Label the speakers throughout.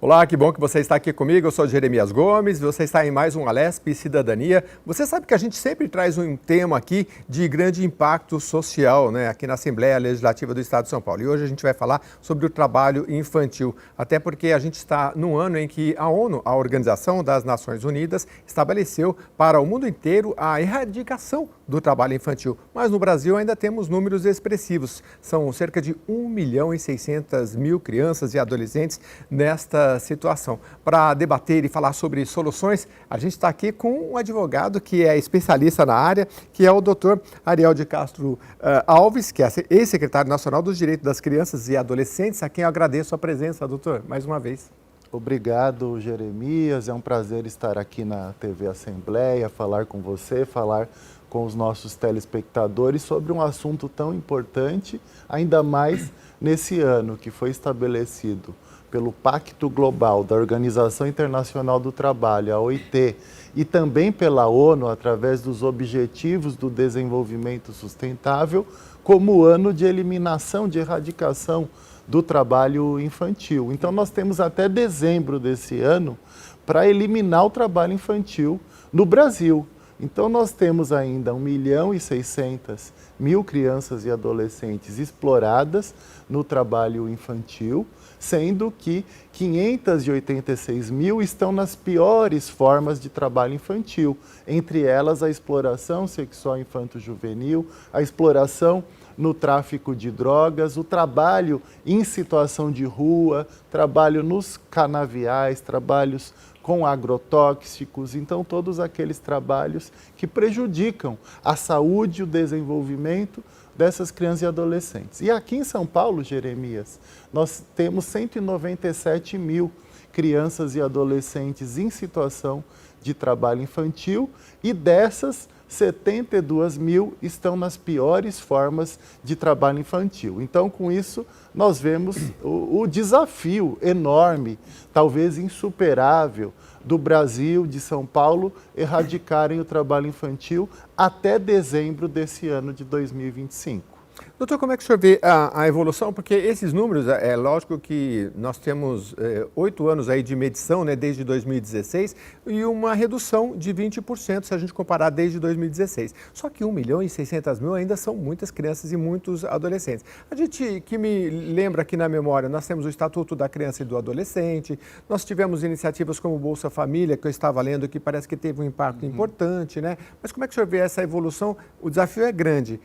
Speaker 1: Olá, que bom que você está aqui comigo. Eu sou Jeremias Gomes, você está em mais um Alesp Cidadania. Você sabe que a gente sempre traz um tema aqui de grande impacto social, né, aqui na Assembleia Legislativa do Estado de São Paulo. E hoje a gente vai falar sobre o trabalho infantil, até porque a gente está num ano em que a ONU, a Organização das Nações Unidas, estabeleceu para o mundo inteiro a erradicação do trabalho infantil. Mas no Brasil ainda temos números expressivos. São cerca de 1.600.000 crianças e adolescentes nesta situação. Para debater e falar sobre soluções, a gente está aqui com um advogado que é especialista na área, que é o Dr. Ariel de Castro Alves, que é ex-secretário nacional dos Direitos das Crianças e Adolescentes, a quem eu agradeço a presença, doutor, mais uma vez.
Speaker 2: Obrigado, Jeremias. É um prazer estar aqui na TV Assembleia, falar com você, falar com os nossos telespectadores sobre um assunto tão importante, ainda mais nesse ano que foi estabelecido pelo Pacto Global da Organização Internacional do Trabalho, a OIT, e também pela ONU, através dos Objetivos do Desenvolvimento Sustentável, como ano de eliminação, de erradicação do trabalho infantil. Então, nós temos até dezembro desse ano para eliminar o trabalho infantil no Brasil. Então, nós temos ainda 1.600.000 crianças e adolescentes exploradas no trabalho infantil, sendo que 586.000 estão nas piores formas de trabalho infantil, entre elas a exploração sexual infanto-juvenil, a exploração no tráfico de drogas, o trabalho em situação de rua, trabalho nos canaviais, trabalhos com agrotóxicos, então todos aqueles trabalhos que prejudicam a saúde e o desenvolvimento dessas crianças e adolescentes. E aqui em São Paulo, Jeremias, nós temos 197.000 crianças e adolescentes em situação de trabalho infantil e dessas 72.000 estão nas piores formas de trabalho infantil. Então, com isso, nós vemos o desafio enorme, talvez insuperável, do Brasil, de São Paulo, erradicarem o trabalho infantil até dezembro desse ano de 2025.
Speaker 1: Doutor, como é que o senhor vê a evolução? Porque esses números, é lógico que nós temos 8 anos aí de medição, né, desde 2016, e uma redução de 20% se a gente comparar desde 2016. Só que 1.600.000 ainda são muitas crianças e muitos adolescentes. A gente, que me lembra aqui na memória, nós temos o Estatuto da Criança e do Adolescente, nós tivemos iniciativas como o Bolsa Família, que eu estava lendo, que parece que teve um impacto importante, né? Mas como é que o senhor vê essa evolução? O desafio é grande.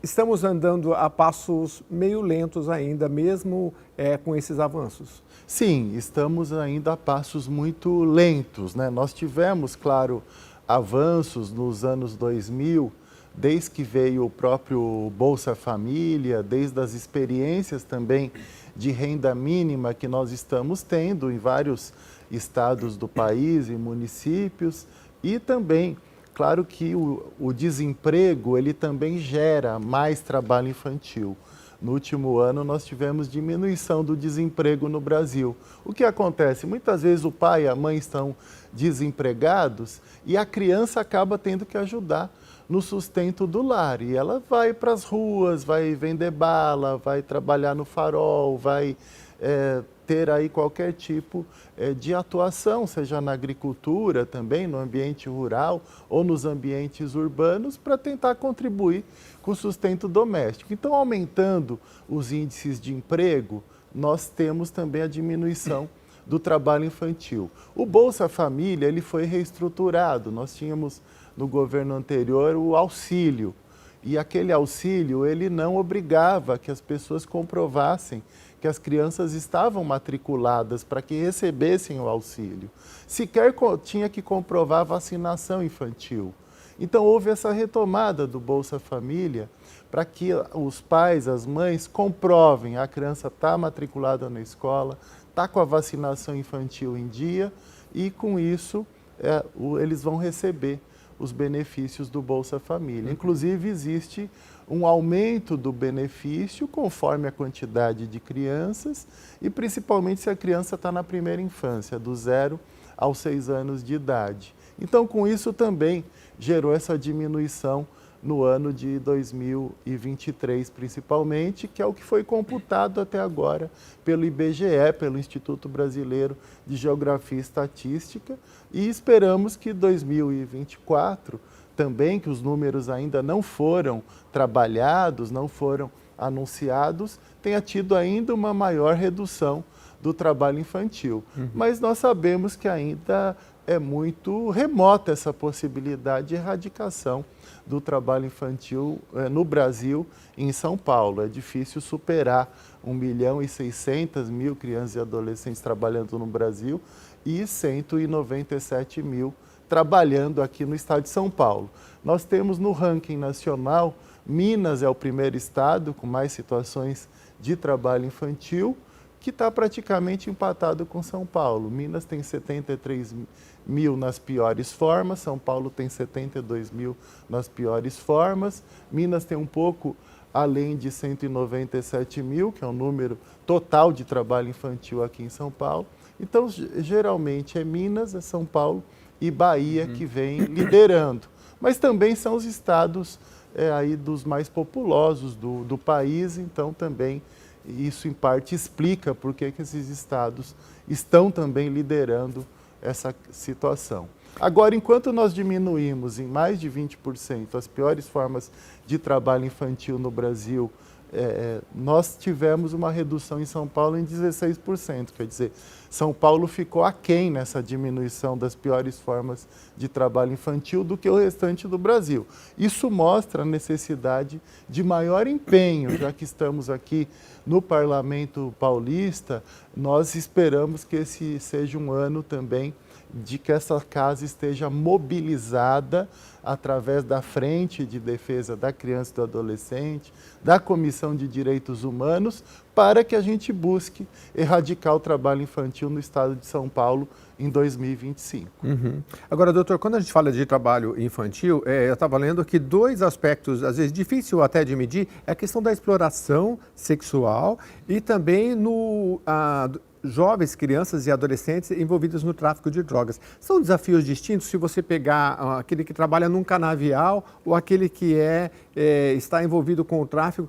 Speaker 1: Estamos andando a passos meio lentos ainda, mesmo com esses avanços?
Speaker 2: Sim, estamos ainda a passos muito lentos, né? Nós tivemos, claro, avanços nos anos 2000, desde que veio o próprio Bolsa Família, desde as experiências também de renda mínima que nós estamos tendo em vários estados do país e municípios, e também claro que o desemprego, ele também gera mais trabalho infantil. No último ano, nós tivemos diminuição do desemprego no Brasil. O que acontece? Muitas vezes o pai e a mãe estão desempregados e a criança acaba tendo que ajudar no sustento do lar. E ela vai para as ruas, vai vender bala, vai trabalhar no farol, vai ter aí qualquer tipo de atuação, seja na agricultura também, no ambiente rural ou nos ambientes urbanos, para tentar contribuir com o sustento doméstico. Então, aumentando os índices de emprego, nós temos também a diminuição do trabalho infantil. O Bolsa Família, ele foi reestruturado. Nós tínhamos no governo anterior o auxílio, e aquele auxílio, ele não obrigava que as pessoas comprovassem que as crianças estavam matriculadas para que recebessem o auxílio. Sequer tinha que comprovar a vacinação infantil. Então, houve essa retomada do Bolsa Família para que os pais, as mães, comprovem a criança está matriculada na escola, está com a vacinação infantil em dia e, com isso, eles vão receber os benefícios do Bolsa Família. Inclusive, existe um aumento do benefício conforme a quantidade de crianças e principalmente se a criança está na primeira infância, do 0 aos 6 anos de idade. Então, com isso também gerou essa diminuição no ano de 2023, principalmente, que é o que foi computado até agora pelo IBGE, pelo Instituto Brasileiro de Geografia e Estatística, e esperamos que 2024 também, que os números ainda não foram trabalhados, não foram anunciados, tenha tido ainda uma maior redução do trabalho infantil. Mas nós sabemos que ainda é muito remota essa possibilidade de erradicação do trabalho infantil no Brasil e em São Paulo. É difícil superar 1.600.000 crianças e adolescentes trabalhando no Brasil e 197 mil trabalhando aqui no estado de São Paulo. Nós temos no ranking nacional, Minas é o primeiro estado com mais situações de trabalho infantil, que está praticamente empatado com São Paulo. Minas tem 73 mil nas piores formas, São Paulo tem 72 mil nas piores formas, Minas tem um pouco além de 197 mil, que é o número total de trabalho infantil aqui em São Paulo. Então, geralmente é Minas, é São Paulo e Bahia que vem liderando. Mas também são os estados aí dos mais populosos do país, então também isso, em parte, explica por que esses estados estão também liderando essa situação. Agora, enquanto nós diminuímos em mais de 20% as piores formas de trabalho infantil no Brasil, nós tivemos uma redução em São Paulo em 16%. Quer dizer, São Paulo ficou aquém nessa diminuição das piores formas de trabalho infantil do que o restante do Brasil. Isso mostra a necessidade de maior empenho, já que estamos aqui no Parlamento Paulista, nós esperamos que esse seja um ano também de que essa casa esteja mobilizada através da Frente de Defesa da Criança e do Adolescente, da Comissão de Direitos Humanos, para que a gente busque erradicar o trabalho infantil no estado de São Paulo em 2025.
Speaker 1: Agora, doutor, quando a gente fala de trabalho infantil, eu estava lendo que dois aspectos, às vezes difícil até de medir, é a questão da exploração sexual e também no jovens, crianças e adolescentes envolvidos no tráfico de drogas. São desafios distintos se você pegar aquele que trabalha num canavial ou aquele que está envolvido com o tráfico.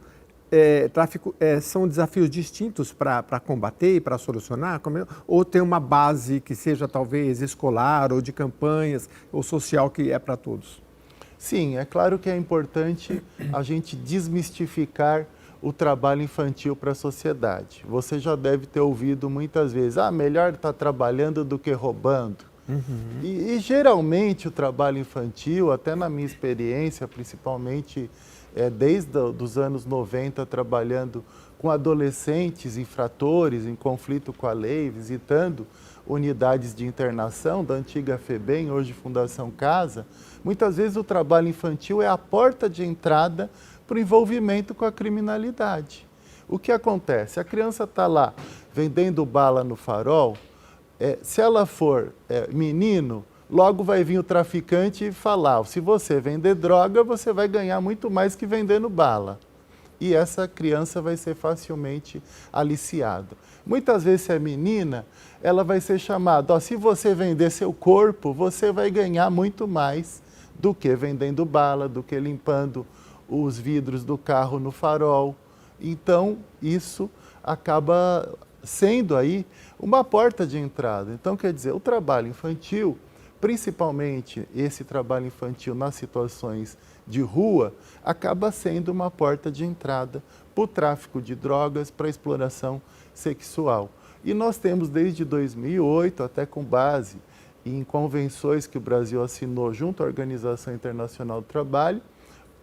Speaker 1: São desafios distintos para combater e para solucionar? Ou tem uma base que seja talvez escolar ou de campanhas ou social que é para todos?
Speaker 2: Sim, é claro que é importante a gente desmistificar o trabalho infantil para a sociedade. Você já deve ter ouvido muitas vezes, melhor estar trabalhando do que roubando. E geralmente o trabalho infantil, até na minha experiência, principalmente desde os anos 90, trabalhando com adolescentes infratores em conflito com a lei, visitando unidades de internação da antiga FEBEM, hoje Fundação Casa, muitas vezes o trabalho infantil é a porta de entrada para o envolvimento com a criminalidade. O que acontece? A criança está lá vendendo bala no farol, se ela for menino, logo vai vir o traficante e falar, se você vender droga, você vai ganhar muito mais que vendendo bala. E essa criança vai ser facilmente aliciada. Muitas vezes, se é menina, ela vai ser chamada, se você vender seu corpo, você vai ganhar muito mais do que vendendo bala, do que limpando os vidros do carro no farol. Então, isso acaba sendo aí uma porta de entrada. Então, quer dizer, o trabalho infantil, principalmente esse trabalho infantil nas situações de rua, acaba sendo uma porta de entrada para o tráfico de drogas, para a exploração sexual. E nós temos desde 2008, até com base em convenções que o Brasil assinou junto à Organização Internacional do Trabalho,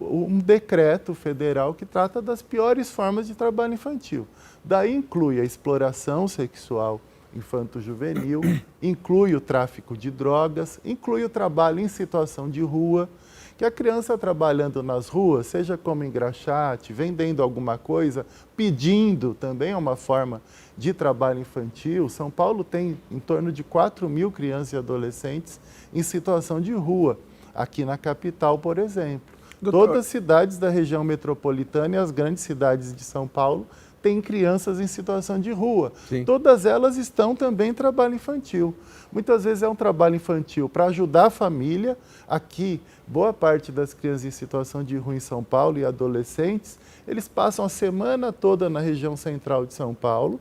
Speaker 2: um decreto federal que trata das piores formas de trabalho infantil. Daí inclui a exploração sexual infanto-juvenil, inclui o tráfico de drogas, inclui o trabalho em situação de rua, que a criança trabalhando nas ruas, seja como engraxate, vendendo alguma coisa, pedindo, também é uma forma de trabalho infantil. São Paulo tem em torno de 4 mil crianças e adolescentes em situação de rua, aqui na capital, por exemplo. Doutor, todas as cidades da região metropolitana e as grandes cidades de São Paulo tem crianças em situação de rua.
Speaker 1: Sim.
Speaker 2: Todas elas estão também em trabalho infantil. Muitas vezes é um trabalho infantil para ajudar a família. Aqui, boa parte das crianças em situação de rua em São Paulo e adolescentes, eles passam a semana toda na região central de São Paulo,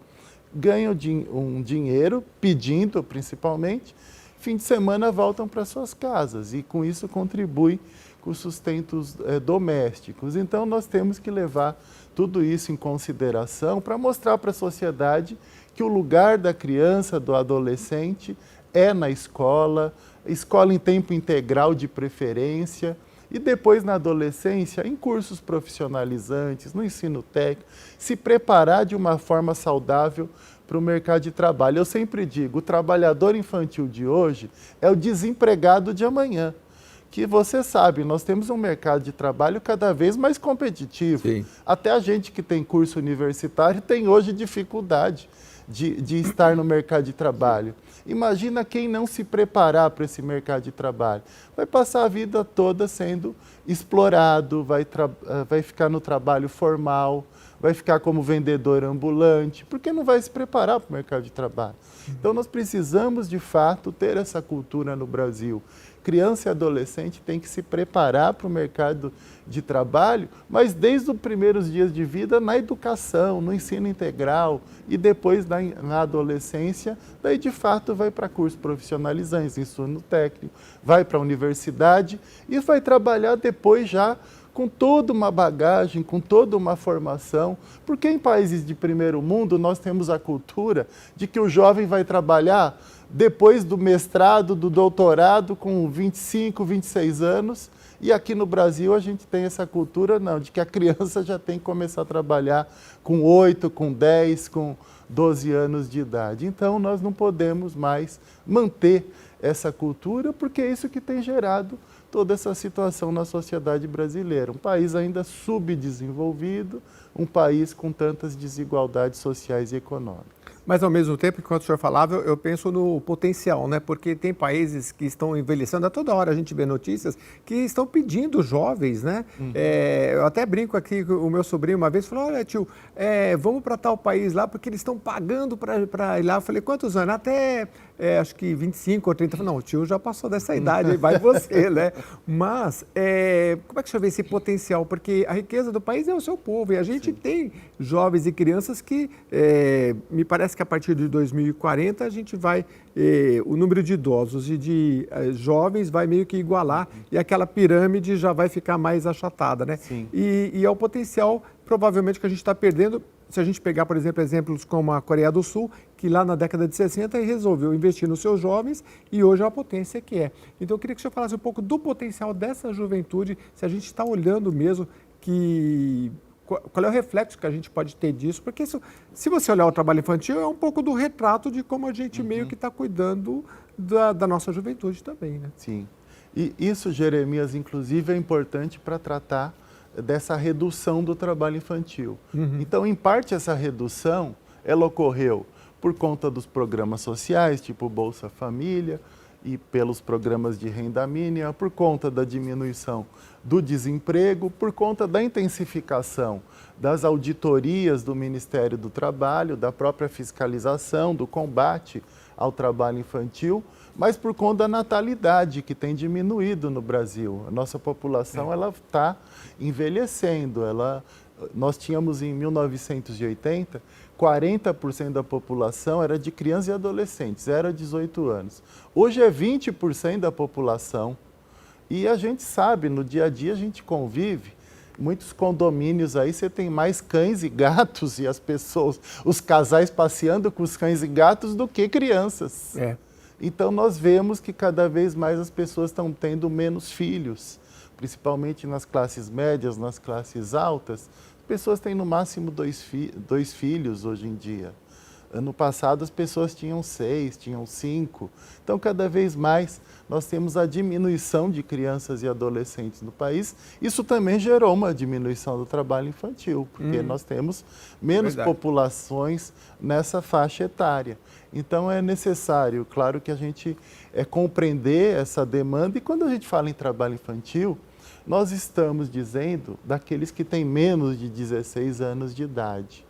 Speaker 2: ganham um dinheiro, pedindo principalmente, fim de semana voltam para suas casas e com isso contribui com os sustentos domésticos. Então nós temos que levar tudo isso em consideração para mostrar para a sociedade que o lugar da criança, do adolescente, é na escola em tempo integral de preferência, e depois na adolescência, em cursos profissionalizantes, no ensino técnico, se preparar de uma forma saudável para o mercado de trabalho. Eu sempre digo, o trabalhador infantil de hoje é o desempregado de amanhã. Que você sabe, nós temos um mercado de trabalho cada vez mais competitivo.
Speaker 1: Sim.
Speaker 2: Até a gente que tem curso universitário tem hoje dificuldade de estar no mercado de trabalho. Imagina quem não se preparar para esse mercado de trabalho. Vai passar a vida toda sendo explorado, vai ficar no trabalho formal, vai ficar como vendedor ambulante, porque não vai se preparar para o mercado de trabalho. Então nós precisamos, de fato, ter essa cultura no Brasil. Criança e adolescente tem que se preparar para o mercado de trabalho, mas desde os primeiros dias de vida na educação, no ensino integral e depois na adolescência, daí de fato vai para cursos profissionalizantes, ensino técnico, vai para a universidade e vai trabalhar depois já com toda uma bagagem, com toda uma formação, porque em países de primeiro mundo nós temos a cultura de que o jovem vai trabalhar depois do mestrado, do doutorado, com 25, 26 anos, e aqui no Brasil a gente tem essa cultura, não, de que a criança já tem que começar a trabalhar com 8, com 10, com 12 anos de idade. Então nós não podemos mais manter essa cultura, porque é isso que tem gerado toda essa situação na sociedade brasileira. Um país ainda subdesenvolvido, um país com tantas desigualdades sociais e econômicas.
Speaker 1: Mas, ao mesmo tempo, enquanto o senhor falava, eu penso no potencial, né? Porque tem países que estão envelhecendo, a toda hora a gente vê notícias, que estão pedindo jovens, né? Eu até brinco aqui, o meu sobrinho uma vez falou, olha tio, vamos para tal país lá, porque eles estão pagando para ir lá. Eu falei, quantos anos? Até, acho que 25 ou 30. Eu falei, não, o tio já passou dessa idade, vai você, né? Mas, como é que o senhor vê esse potencial? Porque a riqueza do país é o seu povo, e a gente tem jovens e crianças que, me parece que a partir de 2040 a gente vai, o número de idosos e de jovens vai meio que igualar e aquela pirâmide já vai ficar mais achatada, né?
Speaker 2: Sim.
Speaker 1: E é o potencial, provavelmente, que a gente está perdendo. Se a gente pegar, por exemplo, exemplos como a Coreia do Sul, que lá na década de 60 resolveu investir nos seus jovens e hoje é a potência que é. Então eu queria que o senhor falasse um pouco do potencial dessa juventude, se a gente está olhando mesmo que... Qual é o reflexo que a gente pode ter disso? Porque isso, se você olhar o trabalho infantil, é um pouco do retrato de como a gente meio que está cuidando da nossa juventude também, né?
Speaker 2: Sim. E isso, Jeremias, inclusive, é importante para tratar dessa redução do trabalho infantil. Então, em parte, essa redução, ela ocorreu por conta dos programas sociais, tipo Bolsa Família, e pelos programas de renda mínima, por conta da diminuição do desemprego, por conta da intensificação das auditorias do Ministério do Trabalho, da própria fiscalização, do combate ao trabalho infantil, mas por conta da natalidade que tem diminuído no Brasil. A nossa população ela está envelhecendo. Nós tínhamos em 1980, 40% da população era de crianças e adolescentes, era 18 anos. Hoje é 20% da população e a gente sabe, no dia a dia a gente convive, muitos condomínios aí você tem mais cães e gatos e as pessoas, os casais passeando com os cães e gatos do que crianças. Então nós vemos que cada vez mais as pessoas estão tendo menos filhos, principalmente nas classes médias, nas classes altas. As pessoas têm no máximo dois filhos hoje em dia. Ano passado as pessoas tinham 6, tinham 5. Então cada vez mais nós temos a diminuição de crianças e adolescentes no país. Isso também gerou uma diminuição do trabalho infantil, porque nós temos menos populações nessa faixa etária. Então é necessário, claro que a gente compreender essa demanda, e quando a gente fala em trabalho infantil, nós estamos dizendo daqueles que têm menos de 16 anos de idade.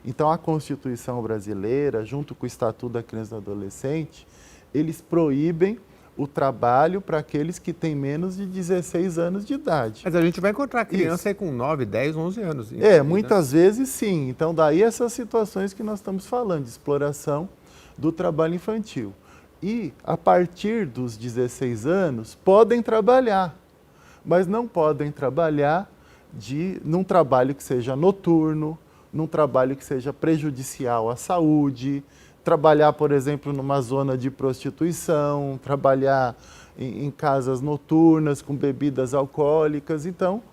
Speaker 2: Então, a Constituição brasileira, junto com o Estatuto da Criança e do Adolescente, eles proíbem o trabalho para aqueles que têm menos de 16 anos de idade.
Speaker 1: Mas a gente vai encontrar criança aí com 9, 10, 11 anos.
Speaker 2: Muitas vezes sim. Então, daí essas situações que nós estamos falando, de exploração do trabalho infantil. E, a partir dos 16 anos, podem trabalhar, mas não podem trabalhar num trabalho que seja noturno, num trabalho que seja prejudicial à saúde, trabalhar, por exemplo, numa zona de prostituição, trabalhar em casas noturnas com bebidas alcoólicas. Então,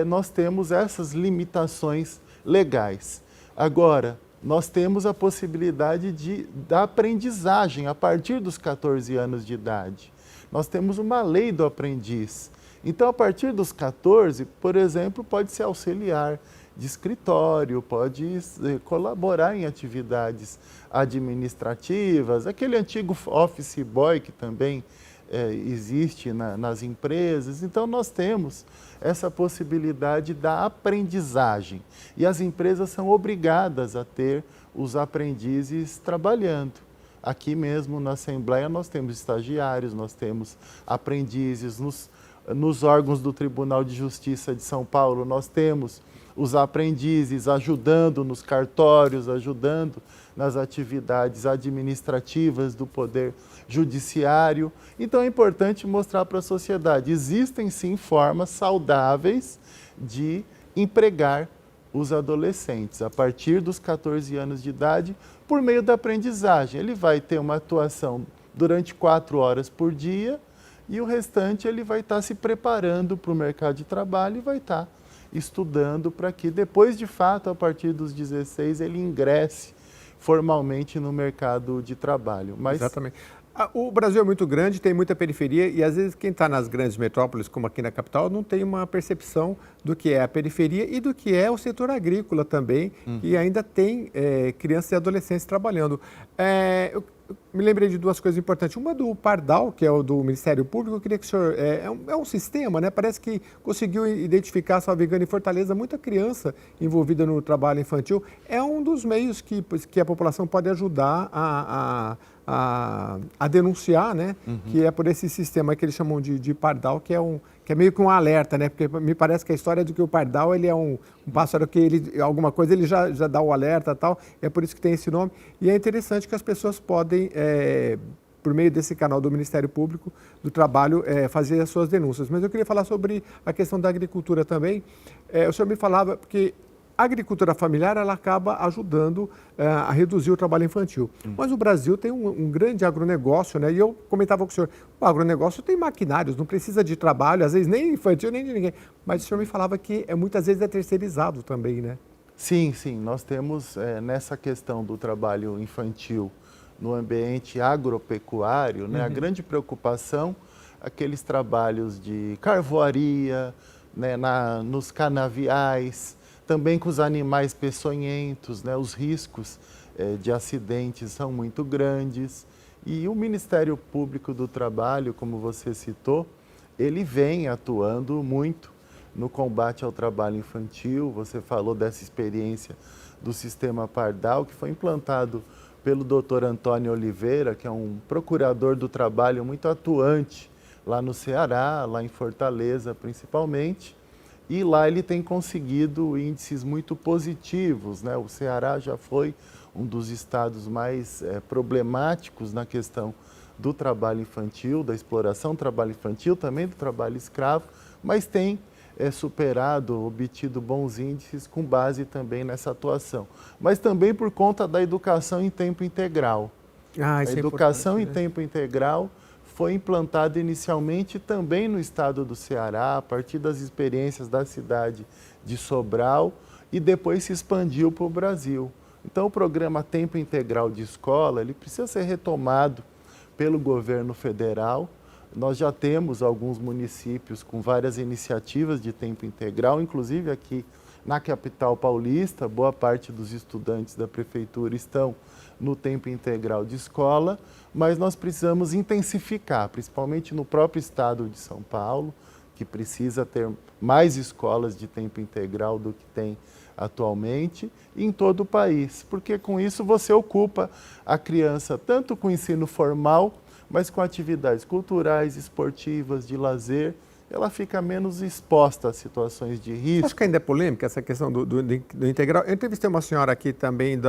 Speaker 2: nós temos essas limitações legais. Agora, nós temos a possibilidade da aprendizagem a partir dos 14 anos de idade. Nós temos uma lei do aprendiz. Então, a partir dos 14, por exemplo, pode ser auxiliar de escritório, pode colaborar em atividades administrativas, aquele antigo office boy que também existe nas empresas. Então, nós temos essa possibilidade da aprendizagem. E as empresas são obrigadas a ter os aprendizes trabalhando. Aqui mesmo na Assembleia nós temos estagiários, nós temos aprendizes. Nos órgãos do Tribunal de Justiça de São Paulo nós temos os aprendizes ajudando nos cartórios, ajudando nas atividades administrativas do Poder Judiciário. Então é importante mostrar para a sociedade, existem sim formas saudáveis de empregar os adolescentes a partir dos 14 anos de idade por meio da aprendizagem. Ele vai ter uma atuação durante 4 horas por dia e o restante ele vai estar se preparando para o mercado de trabalho e vai estar estudando para que depois, de fato, a partir dos 16, ele ingresse formalmente no mercado de trabalho.
Speaker 1: Exatamente. O Brasil é muito grande, tem muita periferia e às vezes quem está nas grandes metrópoles, como aqui na capital, não tem uma percepção do que é a periferia e do que é o setor agrícola também, que ainda tem crianças e adolescentes trabalhando. Eu me lembrei de 2 coisas importantes. Uma do Pardal, que é o do Ministério Público. Eu queria que o senhor... É um sistema, né? Parece que conseguiu identificar, salvo engano, em Fortaleza, muita criança envolvida no trabalho infantil. É um dos meios que a população pode ajudar a denunciar, né? Que é por esse sistema que eles chamam de Pardal, que é meio que um alerta, né? Porque me parece que a história é de que o Pardal ele é um pássaro que alguma coisa ele já dá o alerta e tal, é por isso que tem esse nome. E é interessante que as pessoas podem, por meio desse canal do Ministério Público do Trabalho, fazer as suas denúncias. Mas eu queria falar sobre a questão da agricultura também. O senhor me falava, porque a agricultura familiar ela acaba ajudando a reduzir o trabalho infantil. Mas o Brasil tem um grande agronegócio, né? E eu comentava com o senhor, o agronegócio tem maquinários, não precisa de trabalho, às vezes nem infantil, nem de ninguém. Mas o senhor me falava que muitas vezes é terceirizado também, né?
Speaker 2: Sim, sim. Nós temos nessa questão do trabalho infantil no ambiente agropecuário, né? A grande preocupação, aqueles trabalhos de carvoaria, né? Nos canaviais, também com os animais peçonhentos, né? Os riscos de acidentes são muito grandes. E o Ministério Público do Trabalho, como você citou, ele vem atuando muito no combate ao trabalho infantil. Você falou dessa experiência do sistema Pardal, que foi implantado pelo Dr. Antônio Oliveira, que é um procurador do trabalho muito atuante lá no Ceará, lá em Fortaleza principalmente. E lá ele tem conseguido índices muito positivos, né? O Ceará já foi um dos estados mais problemáticos na questão do trabalho infantil, da exploração do trabalho infantil, também do trabalho escravo, mas tem superado, obtido bons índices com base também nessa atuação. Mas também por conta da educação em tempo integral. A educação em tempo integral foi implantada inicialmente também no estado do Ceará, a partir das experiências da cidade de Sobral, e depois se expandiu para o Brasil. Então, o programa Tempo Integral de Escola, ele precisa ser retomado pelo governo federal. Nós já temos alguns municípios com várias iniciativas de tempo integral, inclusive aqui na capital paulista, boa parte dos estudantes da prefeitura estão no tempo integral de escola, mas nós precisamos intensificar, principalmente no próprio estado de São Paulo, que precisa ter mais escolas de tempo integral do que tem atualmente em todo o país, porque com isso você ocupa a criança tanto com o ensino formal, mas com atividades culturais, esportivas, de lazer, ela fica menos exposta a situações de risco.
Speaker 1: Acho que ainda é polêmica essa questão do integral. Eu entrevistei uma senhora aqui também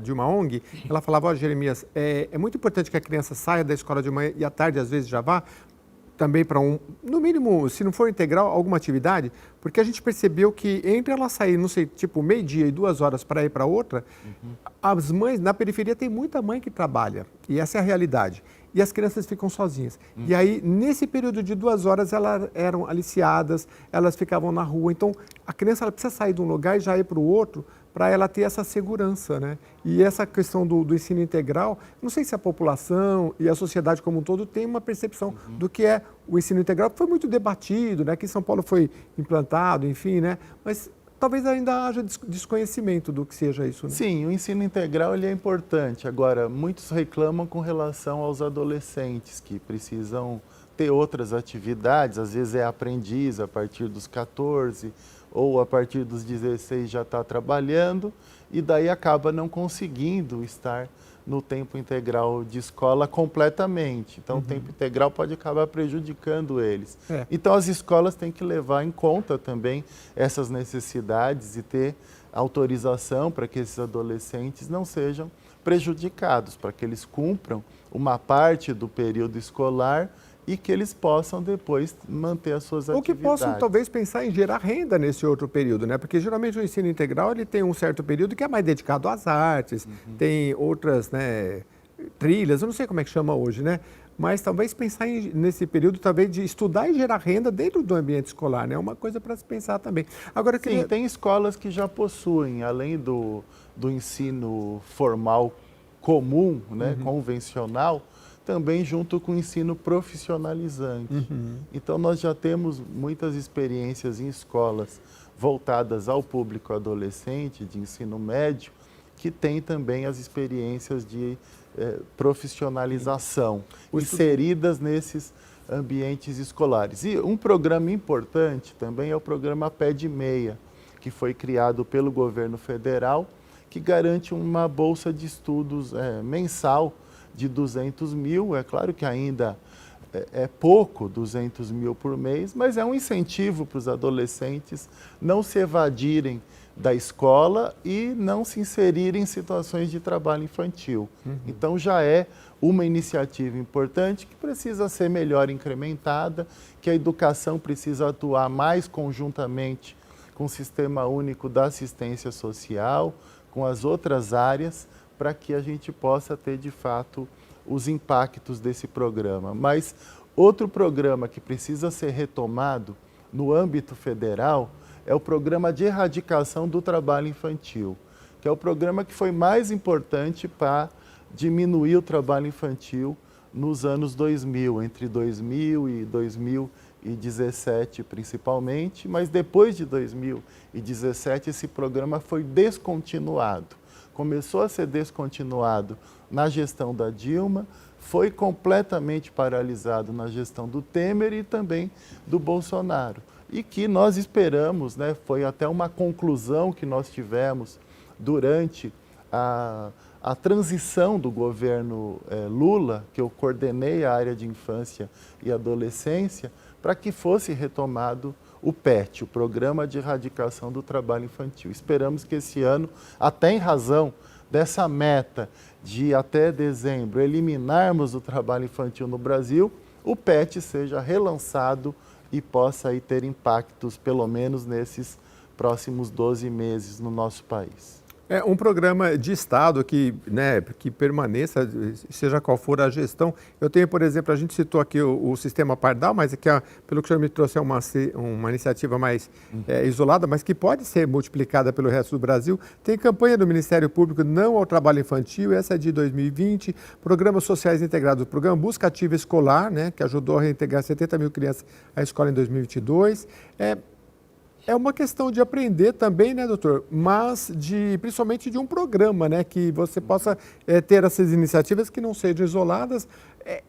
Speaker 1: de uma ONG, ela falava, ó, Jeremias, é muito importante que a criança saia da escola de manhã e à tarde às vezes já vá, também para no mínimo, se não for integral, alguma atividade, porque a gente percebeu que entre ela sair, não sei, tipo meio-dia e 2 horas para ir para outra, as mães, na periferia tem muita mãe que trabalha, e essa é a realidade, e as crianças ficam sozinhas. E aí, nesse período de 2 horas, elas eram aliciadas, elas ficavam na rua, então a criança ela precisa sair de um lugar e já ir para o outro, para ela ter essa segurança, né? E essa questão do ensino integral, não sei se a população e a sociedade como um todo tem uma percepção do que é o ensino integral, que foi muito debatido, né? Aqui em São Paulo foi implantado, enfim, né? Mas talvez ainda haja desconhecimento do que seja isso, né?
Speaker 2: Sim, o ensino integral ele é importante. Agora, muitos reclamam com relação aos adolescentes que precisam ter outras atividades, às vezes é aprendiz a partir dos 14 ou a partir dos 16 já está trabalhando e daí acaba não conseguindo estar no tempo integral de escola completamente. Então, o tempo integral pode acabar prejudicando eles. Então, as escolas têm que levar em conta também essas necessidades e ter autorização para que esses adolescentes não sejam prejudicados, para que eles cumpram uma parte do período escolar e que eles possam depois manter as suas atividades.
Speaker 1: Ou que possam talvez pensar em gerar renda nesse outro período, né? Porque geralmente o ensino integral ele tem um certo período que é mais dedicado às artes, tem outras, né, trilhas, eu não sei como é que chama hoje, né? Mas talvez pensar nesse período talvez de estudar e gerar renda dentro do ambiente escolar, né? É uma coisa para se pensar também. Agora,
Speaker 2: sim, tem escolas que já possuem, além do ensino formal comum, né, convencional, também junto com o ensino profissionalizante. Então, nós já temos muitas experiências em escolas voltadas ao público adolescente, de ensino médio, que tem também as experiências de profissionalização inseridas nesses ambientes escolares. E um programa importante também é o programa Pé de Meia, que foi criado pelo governo federal, que garante uma bolsa de estudos mensal de 200 mil, é claro que ainda é pouco, 200 mil por mês, mas é um incentivo para os adolescentes não se evadirem da escola e não se inserirem em situações de trabalho infantil. Então já é uma iniciativa importante que precisa ser melhor incrementada, que a educação precisa atuar mais conjuntamente com o Sistema Único da Assistência Social, com as outras áreas, para que a gente possa ter, de fato, os impactos desse programa. Mas outro programa que precisa ser retomado no âmbito federal é o Programa de Erradicação do Trabalho Infantil, que é o programa que foi mais importante para diminuir o trabalho infantil nos anos 2000, entre 2000 e 2017 principalmente, mas depois de 2017 esse programa foi descontinuado. Começou a ser descontinuado na gestão da Dilma, foi completamente paralisado na gestão do Temer e também do Bolsonaro. E que nós esperamos, né, foi até uma conclusão que nós tivemos durante a transição do governo Lula, que eu coordenei a área de infância e adolescência, para que fosse retomado o PET, o Programa de Erradicação do Trabalho Infantil. Esperamos que esse ano, até em razão dessa meta de até dezembro eliminarmos o trabalho infantil no Brasil, o PET seja relançado e possa aí ter impactos, pelo menos nesses próximos 12 meses no nosso país.
Speaker 1: É um programa de Estado que, né, que permaneça, seja qual for a gestão. Eu tenho, por exemplo, a gente citou aqui o sistema Pardal, mas que, pelo que o senhor me trouxe, é uma iniciativa mais isolada, mas que pode ser multiplicada pelo resto do Brasil. Tem campanha do Ministério Público Não ao Trabalho Infantil, essa é de 2020. Programas sociais integrados, o programa Busca Ativa Escolar, né, que ajudou a reintegrar 70 mil crianças à escola em 2022. É uma questão de aprender também, né, doutor? Mas principalmente de um programa, né? Que você possa ter essas iniciativas que não sejam isoladas.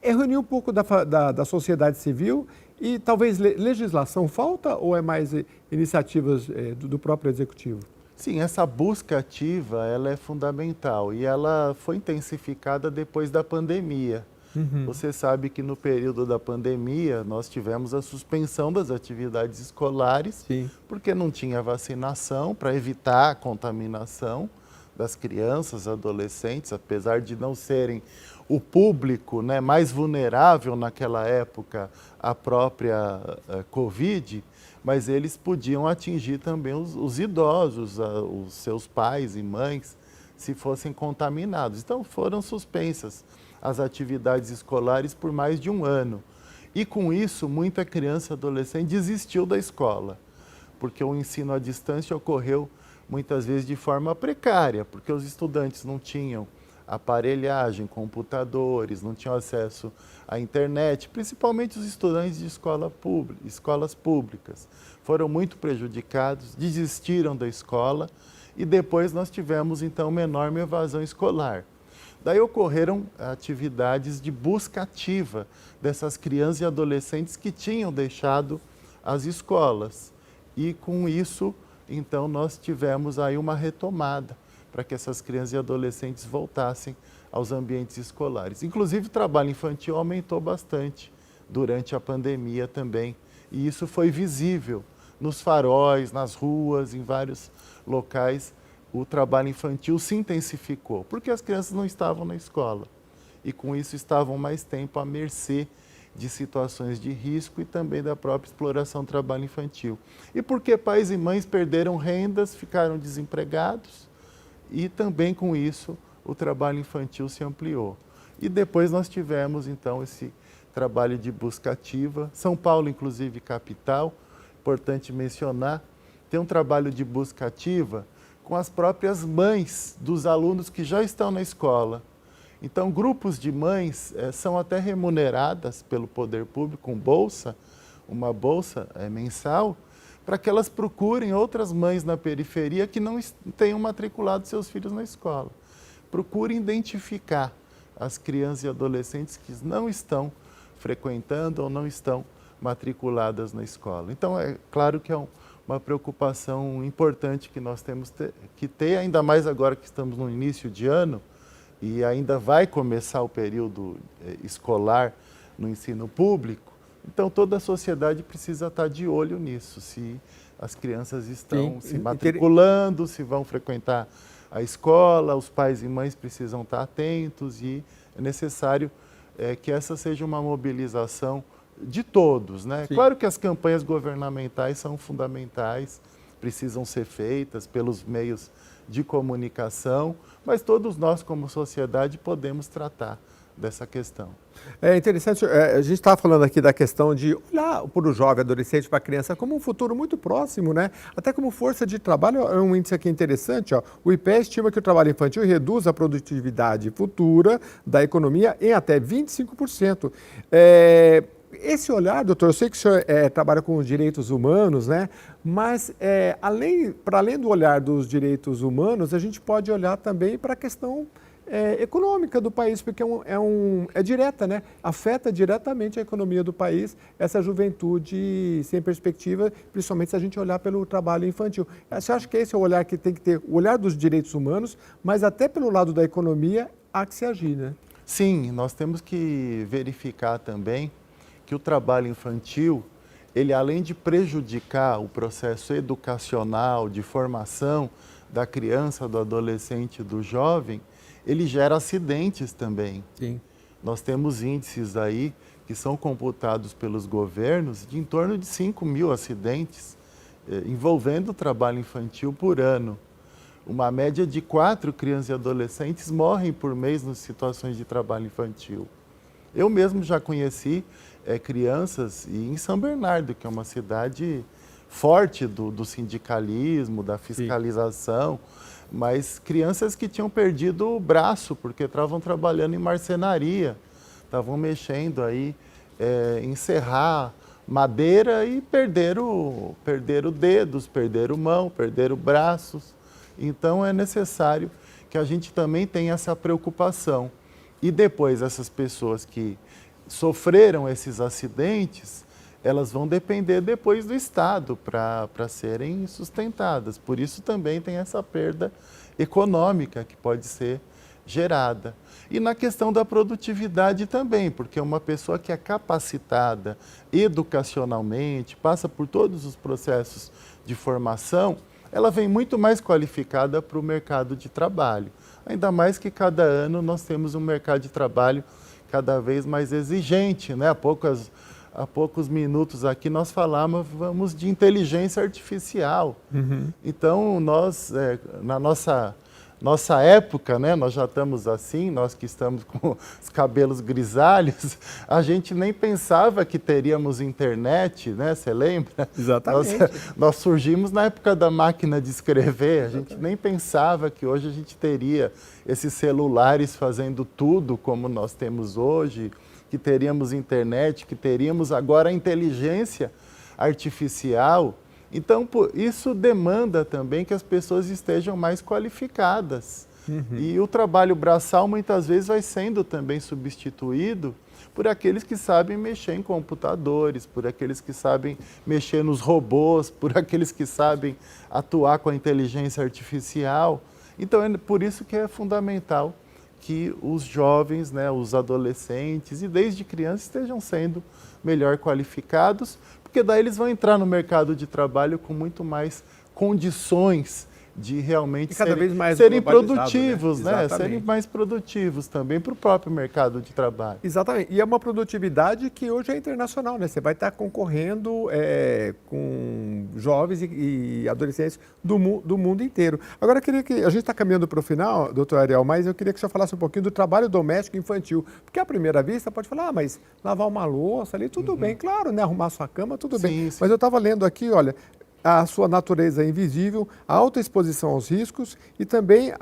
Speaker 1: Reunir um pouco da sociedade civil e talvez legislação falta ou é mais iniciativas do próprio executivo?
Speaker 2: Sim, essa busca ativa, ela é fundamental e ela foi intensificada depois da pandemia. Você sabe que no período da pandemia nós tivemos a suspensão das atividades escolares,
Speaker 1: Sim.
Speaker 2: porque não tinha vacinação para evitar a contaminação das crianças, adolescentes, apesar de não serem o público, né, mais vulnerável naquela época à própria Covid, mas eles podiam atingir também os idosos, os seus pais e mães, se fossem contaminados. Então foram suspensas as atividades escolares por mais de um ano. E com isso, muita criança e adolescente desistiu da escola, porque o ensino à distância ocorreu muitas vezes de forma precária, porque os estudantes não tinham aparelhagem, computadores, não tinham acesso à internet, principalmente os estudantes de escolas públicas. Foram muito prejudicados, desistiram da escola e depois nós tivemos então uma enorme evasão escolar. Daí ocorreram atividades de busca ativa dessas crianças e adolescentes que tinham deixado as escolas. E com isso, então, nós tivemos aí uma retomada para que essas crianças e adolescentes voltassem aos ambientes escolares. Inclusive, o trabalho infantil aumentou bastante durante a pandemia também. E isso foi visível nos faróis, nas ruas, em vários locais. O trabalho infantil se intensificou, porque as crianças não estavam na escola e com isso estavam mais tempo à mercê de situações de risco e também da própria exploração do trabalho infantil. E porque pais e mães perderam rendas, ficaram desempregados e também com isso o trabalho infantil se ampliou. E depois nós tivemos então esse trabalho de busca ativa. São Paulo, inclusive capital, importante mencionar, tem um trabalho de busca ativa com as próprias mães dos alunos que já estão na escola. Então, grupos de mães são até remuneradas pelo poder público com bolsa, uma bolsa mensal, para que elas procurem outras mães na periferia que não tenham matriculado seus filhos na escola. Procurem identificar as crianças e adolescentes que não estão frequentando ou não estão matriculadas na escola. Então, é claro que é uma preocupação importante que nós temos que ter, ainda mais agora que estamos no início de ano e ainda vai começar o período escolar no ensino público. Então, toda a sociedade precisa estar de olho nisso, se as crianças estão se matriculando, se vão frequentar a escola, os pais e mães precisam estar atentos e é necessário que essa seja uma mobilização de todos, né?
Speaker 1: Sim.
Speaker 2: Claro que as campanhas governamentais são fundamentais, precisam ser feitas pelos meios de comunicação, mas todos nós, como sociedade, podemos tratar dessa questão.
Speaker 1: É interessante, a gente estava falando aqui da questão de olhar para o jovem, adolescente, para a criança como um futuro muito próximo, né? Até como força de trabalho, é um índice aqui interessante, ó. O IPEA estima que o trabalho infantil reduz a produtividade futura da economia em até 25%. Esse olhar, doutor, eu sei que o senhor trabalha com os direitos humanos, né? Mas, para além do olhar dos direitos humanos, a gente pode olhar também para a questão econômica do país, porque é direta, né? Afeta diretamente a economia do país, essa juventude sem perspectiva, principalmente se a gente olhar pelo trabalho infantil. Você acha que esse é o olhar que tem que ter, o olhar dos direitos humanos, mas até pelo lado da economia há que se agir, né?
Speaker 2: Sim, nós temos que verificar também que o trabalho infantil, ele além de prejudicar o processo educacional, de formação da criança, do adolescente, do jovem, ele gera acidentes também.
Speaker 1: Sim.
Speaker 2: Nós temos índices aí que são computados pelos governos de em torno de 5.000 acidentes envolvendo o trabalho infantil por ano. Uma média de 4 crianças e adolescentes morrem por mês nas situações de trabalho infantil. Eu mesmo já conheci crianças em São Bernardo, que é uma cidade forte do sindicalismo, da fiscalização, mas crianças que tinham perdido o braço porque estavam trabalhando em marcenaria, estavam mexendo aí em serrar madeira e perderam dedos, perderam mão, perderam braços. Então é necessário que a gente também tenha essa preocupação. E depois essas pessoas que sofreram esses acidentes, elas vão depender depois do Estado para serem sustentadas. Por isso também tem essa perda econômica que pode ser gerada. E na questão da produtividade também, porque uma pessoa que é capacitada educacionalmente, passa por todos os processos de formação, ela vem muito mais qualificada para o mercado de trabalho. Ainda mais que cada ano nós temos um mercado de trabalho cada vez mais exigente, né? Há poucos minutos aqui nós falávamos de inteligência artificial. Então, nós, na nossa época, né, nós já estamos assim, nós que estamos com os cabelos grisalhos, a gente nem pensava que teríamos internet, né? Você lembra?
Speaker 1: Exatamente.
Speaker 2: Nós surgimos na época da máquina de escrever, a gente nem pensava que hoje a gente teria esses celulares fazendo tudo como nós temos hoje, que teríamos internet, que teríamos agora a inteligência artificial. Então, isso demanda também que as pessoas estejam mais qualificadas. E o trabalho braçal muitas vezes vai sendo também substituído por aqueles que sabem mexer em computadores, por aqueles que sabem mexer nos robôs, por aqueles que sabem atuar com a inteligência artificial. Então, é por isso que é fundamental que os jovens, né, os adolescentes e desde crianças estejam sendo melhor qualificados, porque daí eles vão entrar no mercado de trabalho com muito mais condições de realmente serem produtivos, né? Serem mais produtivos também para o próprio mercado de trabalho.
Speaker 1: Exatamente. E é uma produtividade que hoje é internacional, né? Você vai estar concorrendo com jovens e adolescentes do mundo inteiro. Agora, eu queria que... A gente está caminhando para o final, doutor Ariel, mas eu queria que o senhor falasse um pouquinho do trabalho doméstico infantil. Porque, à primeira vista, pode falar, mas lavar uma louça ali, tudo bem. Claro, né? Arrumar sua cama, tudo bem.
Speaker 2: Sim.
Speaker 1: Mas eu estava lendo aqui, olha... a sua natureza invisível, a alta exposição aos riscos e também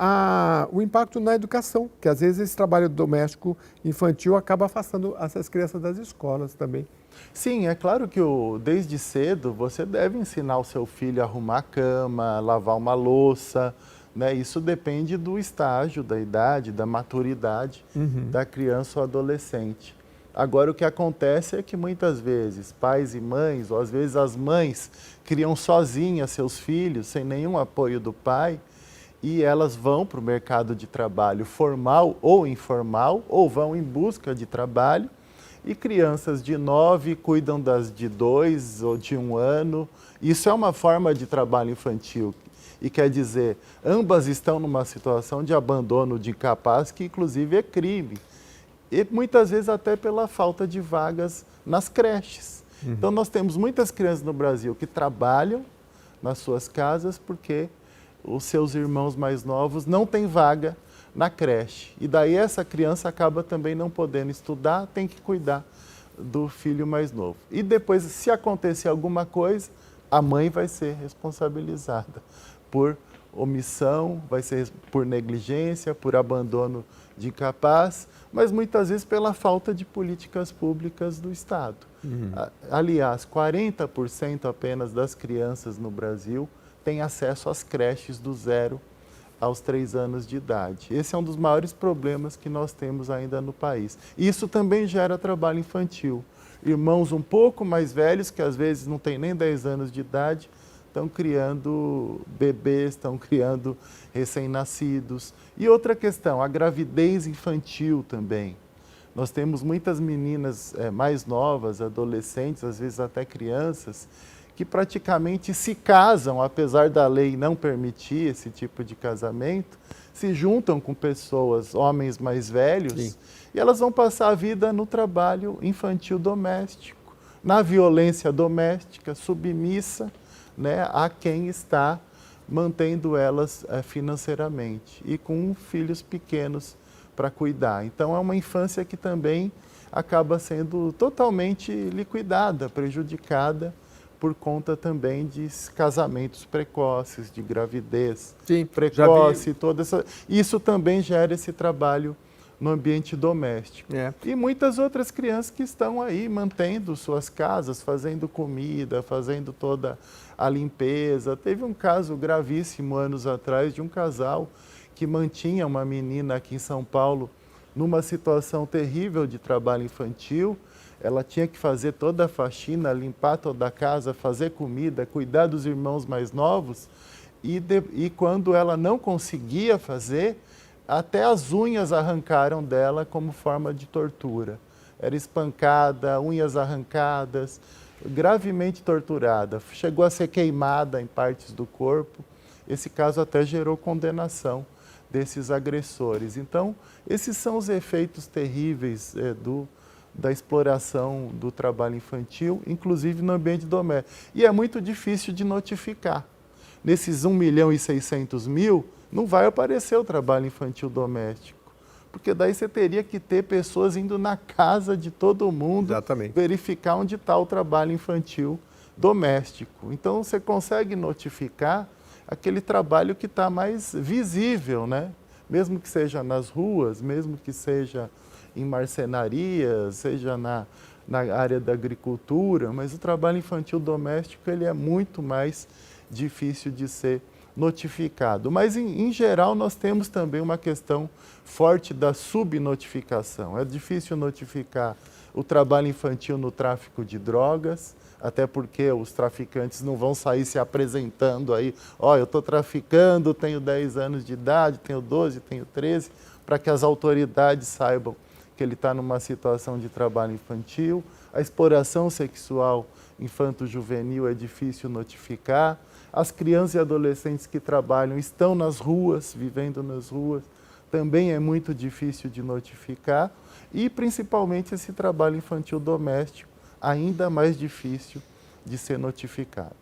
Speaker 1: o impacto na educação, que às vezes esse trabalho doméstico infantil acaba afastando essas crianças das escolas também.
Speaker 2: Sim, é claro que desde cedo você deve ensinar o seu filho a arrumar a cama, lavar uma louça, né? Isso depende do estágio, da idade, da maturidade da criança ou adolescente. Agora, o que acontece é que muitas vezes pais e mães, ou às vezes as mães, criam sozinhas seus filhos, sem nenhum apoio do pai, e elas vão para o mercado de trabalho formal ou informal, ou vão em busca de trabalho, e crianças de 9 cuidam das de 2 ou de 1 ano. Isso é uma forma de trabalho infantil. E quer dizer, ambas estão numa situação de abandono de incapaz, que inclusive é crime. E muitas vezes até pela falta de vagas nas creches. Então nós temos muitas crianças no Brasil que trabalham nas suas casas porque os seus irmãos mais novos não têm vaga na creche. E daí essa criança acaba também não podendo estudar, tem que cuidar do filho mais novo. E depois, se acontecer alguma coisa, a mãe vai ser responsabilizada por omissão, vai ser por negligência, por abandono de incapaz, mas muitas vezes pela falta de políticas públicas do Estado. Aliás, 40% apenas das crianças no Brasil têm acesso às creches do 0 aos 3 anos de idade. Esse é um dos maiores problemas que nós temos ainda no país. Isso também gera trabalho infantil. Irmãos um pouco mais velhos, que às vezes não têm nem 10 anos de idade, estão criando bebês, estão criando recém-nascidos. E outra questão, a gravidez infantil também. Nós temos muitas meninas mais novas, adolescentes, às vezes até crianças, que praticamente se casam, apesar da lei não permitir esse tipo de casamento, se juntam com pessoas, homens mais velhos, e elas vão passar a vida no trabalho infantil doméstico, na violência doméstica, submissa, né, a quem está mantendo elas financeiramente e com filhos pequenos para cuidar. Então é uma infância que também acaba sendo totalmente liquidada, prejudicada por conta também de casamentos precoces, de gravidez precoce, isso também gera esse trabalho no ambiente doméstico. E muitas outras crianças que estão aí mantendo suas casas, fazendo comida, fazendo toda a limpeza. Teve um caso gravíssimo anos atrás de um casal que mantinha uma menina aqui em São Paulo numa situação terrível de trabalho infantil. Ela tinha que fazer toda a faxina, limpar toda a casa, fazer comida, cuidar dos irmãos mais novos. E quando ela não conseguia fazer, até as unhas arrancaram dela como forma de tortura. Era espancada, unhas arrancadas, gravemente torturada. Chegou a ser queimada em partes do corpo. Esse caso até gerou condenação desses agressores. Então, esses são os efeitos terríveis da exploração do trabalho infantil, inclusive no ambiente doméstico. E é muito difícil de notificar. Nesses 1.600.000, não vai aparecer o trabalho infantil doméstico, porque daí você teria que ter pessoas indo na casa de todo mundo,
Speaker 1: exatamente,
Speaker 2: verificar onde está o trabalho infantil doméstico. Então, você consegue notificar aquele trabalho que está mais visível, né? Mesmo que seja nas ruas, mesmo que seja em marcenarias, seja na área da agricultura, mas o trabalho infantil doméstico ele é muito mais difícil de ser notificado. Mas, em geral, nós temos também uma questão forte da subnotificação. É difícil notificar o trabalho infantil no tráfico de drogas, até porque os traficantes não vão sair se apresentando aí, ó, eu estou traficando, tenho 10 anos de idade, tenho 12, tenho 13, para que as autoridades saibam que ele está numa situação de trabalho infantil. A exploração sexual infanto-juvenil é difícil notificar. As crianças e adolescentes que trabalham estão nas ruas, vivendo nas ruas, também é muito difícil de notificar. E, principalmente, esse trabalho infantil doméstico, ainda mais difícil de ser notificado.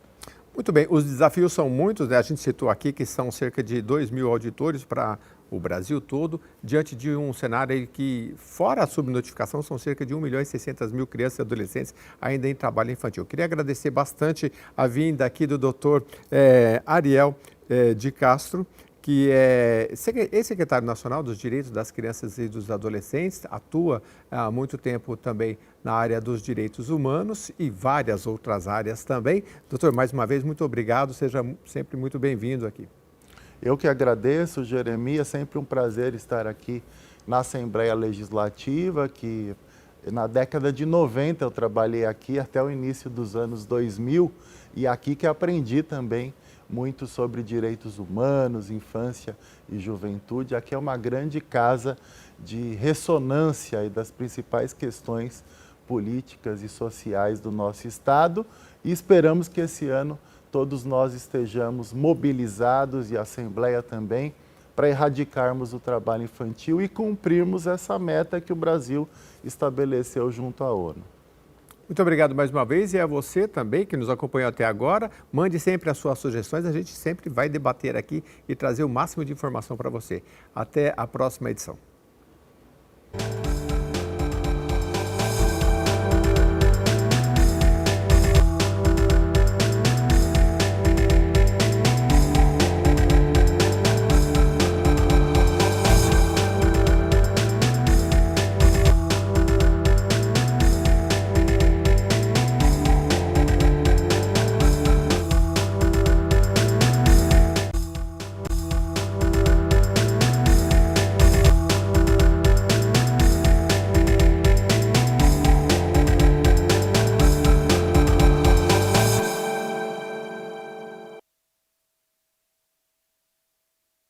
Speaker 1: Muito bem, os desafios são muitos, né? A gente citou aqui que são cerca de 2.000 auditores para o Brasil todo, diante de um cenário aí que, fora a subnotificação, são cerca de 1.600.000 crianças e adolescentes ainda em trabalho infantil. Queria agradecer bastante a vinda aqui do Dr. Ariel de Castro, que é ex-secretário nacional dos direitos das crianças e dos adolescentes, atua há muito tempo também na área dos direitos humanos e várias outras áreas também. Doutor, mais uma vez, muito obrigado, seja sempre muito bem-vindo aqui.
Speaker 2: Eu que agradeço, Jeremias, é sempre um prazer estar aqui na Assembleia Legislativa, que na década de 90 eu trabalhei aqui até o início dos anos 2000 e aqui que aprendi também muito sobre direitos humanos, infância e juventude. Aqui é uma grande casa de ressonância das principais questões políticas e sociais do nosso Estado e esperamos que esse ano todos nós estejamos mobilizados e a Assembleia também para erradicarmos o trabalho infantil e cumprirmos essa meta que o Brasil estabeleceu junto à ONU.
Speaker 1: Muito obrigado mais uma vez e a você também que nos acompanhou até agora. Mande sempre as suas sugestões, a gente sempre vai debater aqui e trazer o máximo de informação para você. Até a próxima edição.